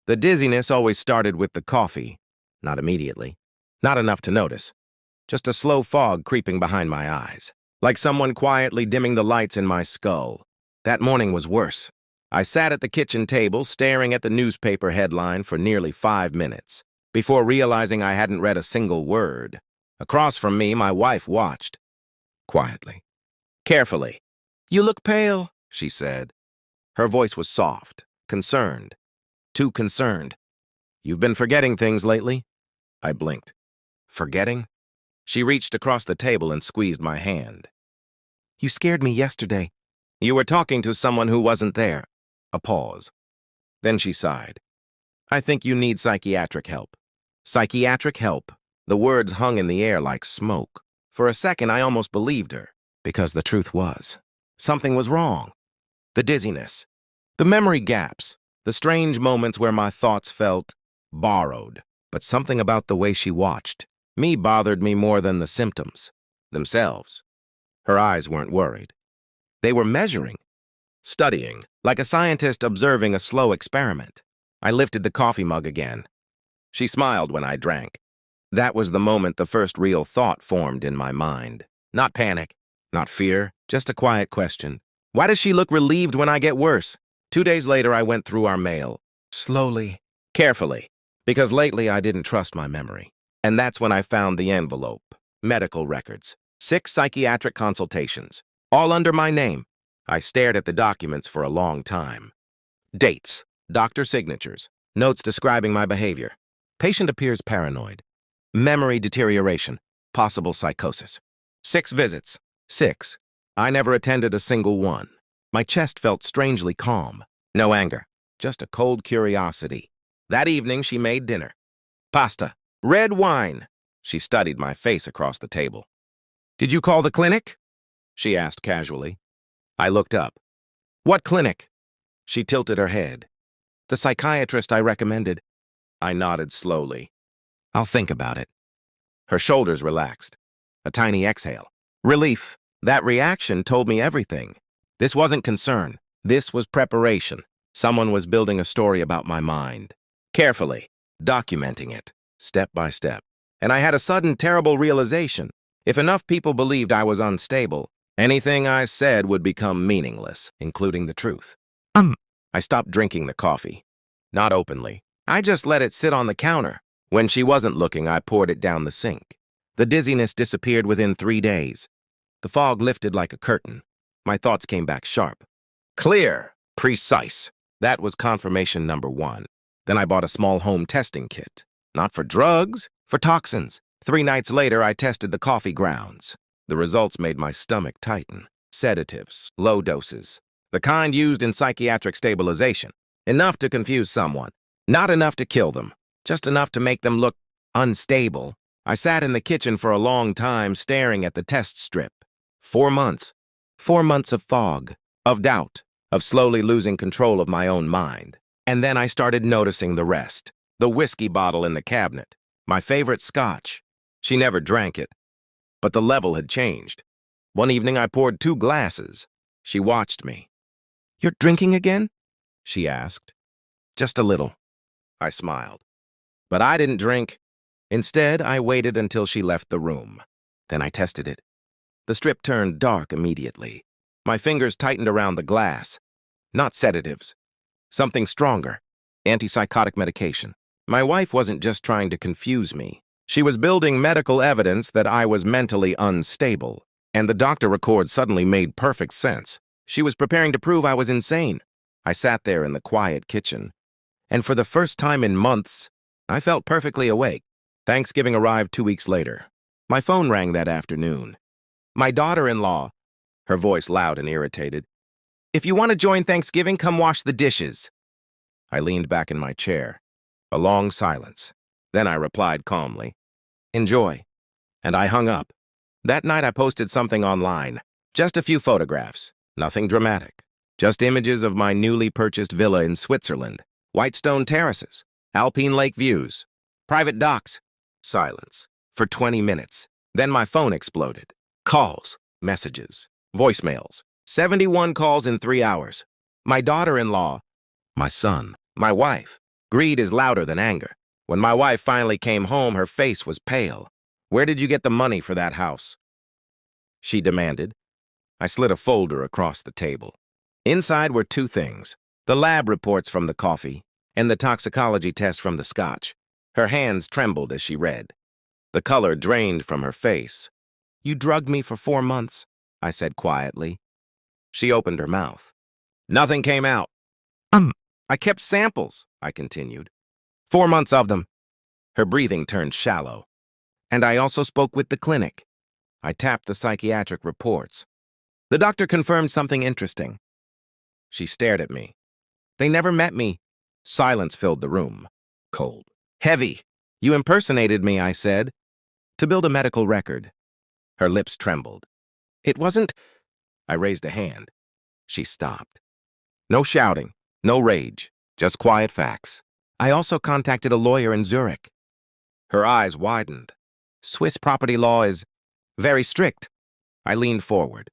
The dizziness always started with the coffee. Not immediately. Not enough to notice. Just a slow fog creeping behind my eyes, like someone quietly dimming the lights in my skull. That morning was worse. I sat at the kitchen table staring at the newspaper headline for nearly 5 minutes, before realizing I hadn't read a single word. Across from me, my wife watched. Quietly. Carefully. "You look pale," she said. Her voice was soft, concerned. Too concerned. "You've been forgetting things lately?" I blinked. Forgetting? She reached across the table and squeezed my hand. "You scared me yesterday. You were talking to someone who wasn't there." A pause. Then she sighed. "I think you need psychiatric help." Psychiatric help. The words hung in the air like smoke. For a second, I almost believed her, because the truth was, something was wrong. The dizziness, the memory gaps, the strange moments where my thoughts felt borrowed. But something about the way she watched me bothered me more than the symptoms themselves. Her eyes weren't worried. They were measuring, studying, like a scientist observing a slow experiment. I lifted the coffee mug again. She smiled when I drank. That was the moment the first real thought formed in my mind. Not panic, not fear, just a quiet question. Why does she look relieved when I get worse? 2 days later, I went through our mail. Slowly, carefully, because lately I didn't trust my memory. And that's when I found the envelope. Medical records. 6 psychiatric consultations. All under my name. I stared at the documents for a long time. Dates. Doctor signatures. Notes describing my behavior. Patient appears paranoid. Memory deterioration. Possible psychosis. 6 visits. 6. I never attended a single one. My chest felt strangely calm. No anger. Just a cold curiosity. That evening, she made dinner. Pasta. Red wine. She studied my face across the table. "Did you call the clinic?" she asked casually. I looked up. "What clinic?" She tilted her head. "The psychiatrist I recommended." I nodded slowly. "I'll think about it." Her shoulders relaxed. A tiny exhale. Relief. That reaction told me everything. This wasn't concern. This was preparation. Someone was building a story about my mind. Carefully, documenting it, step by step. And I had a sudden, terrible realization. If enough people believed I was unstable, anything I said would become meaningless, including the truth. I stopped drinking the coffee. Not openly. I just let it sit on the counter. When she wasn't looking, I poured it down the sink. The dizziness disappeared within 3 days. The fog lifted like a curtain. My thoughts came back sharp. Clear. Precise. That was confirmation number 1. Then I bought a small home testing kit. Not for drugs, for toxins. 3 nights later, I tested the coffee grounds. The results made my stomach tighten. Sedatives, low doses. The kind used in psychiatric stabilization. Enough to confuse someone. Not enough to kill them. Just enough to make them look unstable. I sat in the kitchen for a long time staring at the test strip. 4 months. 4 months of fog, of doubt, of slowly losing control of my own mind. And then I started noticing the rest. The whiskey bottle in the cabinet. My favorite scotch. She never drank it. But the level had changed. One evening I poured 2 glasses. She watched me. "You're drinking again?" she asked. "Just a little." I smiled. But I didn't drink. Instead, I waited until she left the room. Then I tested it. The strip turned dark immediately. My fingers tightened around the glass. Not sedatives. Something stronger. Antipsychotic medication. My wife wasn't just trying to confuse me. She was building medical evidence that I was mentally unstable. And the doctor record suddenly made perfect sense. She was preparing to prove I was insane. I sat there in the quiet kitchen. And for the first time in months, I felt perfectly awake. Thanksgiving arrived 2 weeks later. My phone rang that afternoon. My daughter-in-law, her voice loud and irritated. "If you want to join Thanksgiving, come wash the dishes." I leaned back in my chair. A long silence. Then I replied calmly, "Enjoy." And I hung up. That night I posted something online. Just a few photographs. Nothing dramatic. Just images of my newly purchased villa in Switzerland. White stone terraces. Alpine lake views. Private docks. Silence. For 20 minutes. Then my phone exploded. Calls. Messages. Voicemails. 71 calls in 3 hours. My daughter-in-law. My son. My wife. Greed is louder than anger. When my wife finally came home, her face was pale. "Where did you get the money for that house?" she demanded. I slid a folder across the table. Inside were two things: the lab reports from the coffee and the toxicology test from the scotch. Her hands trembled as she read. The color drained from her face. "You drugged me for 4 months," I said quietly. She opened her mouth. "Nothing came out." "I kept samples," I continued. 4 months of them." Her breathing turned shallow. "And I also spoke with the clinic." I tapped the psychiatric reports. "The doctor confirmed something interesting." She stared at me. "They never met me." Silence filled the room. Cold. Heavy. "You impersonated me," I said, "to build a medical record." Her lips trembled. "It wasn't—" I raised a hand. She stopped. "No shouting, no rage, just quiet facts. I also contacted a lawyer in Zurich." Her eyes widened. "Swiss property law is very strict." I leaned forward.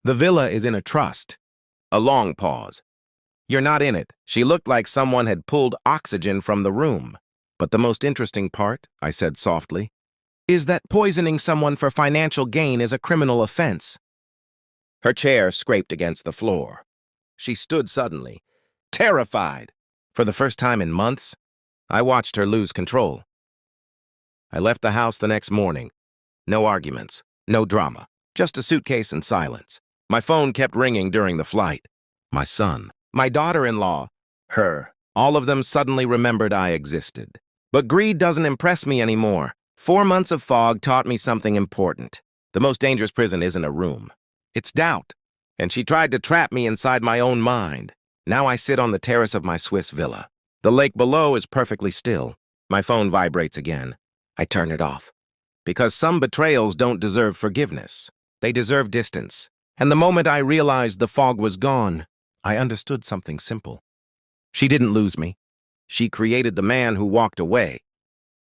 "The villa is in a trust." A long pause. "You're not in it." She looked like someone had pulled oxygen from the room. "But the most interesting part," I said softly, "is that poisoning someone for financial gain is a criminal offense." Her chair scraped against the floor. She stood suddenly, terrified. For the first time in months, I watched her lose control. I left the house the next morning. No arguments, no drama, just a suitcase and silence. My phone kept ringing during the flight. My son, my daughter-in-law, her, all of them suddenly remembered I existed. But greed doesn't impress me anymore. 4 months of fog taught me something important. The most dangerous prison isn't a room. It's doubt. And she tried to trap me inside my own mind. Now I sit on the terrace of my Swiss villa. The lake below is perfectly still. My phone vibrates again. I turn it off. Because some betrayals don't deserve forgiveness. They deserve distance. And the moment I realized the fog was gone, I understood something simple. She didn't lose me. She created the man who walked away.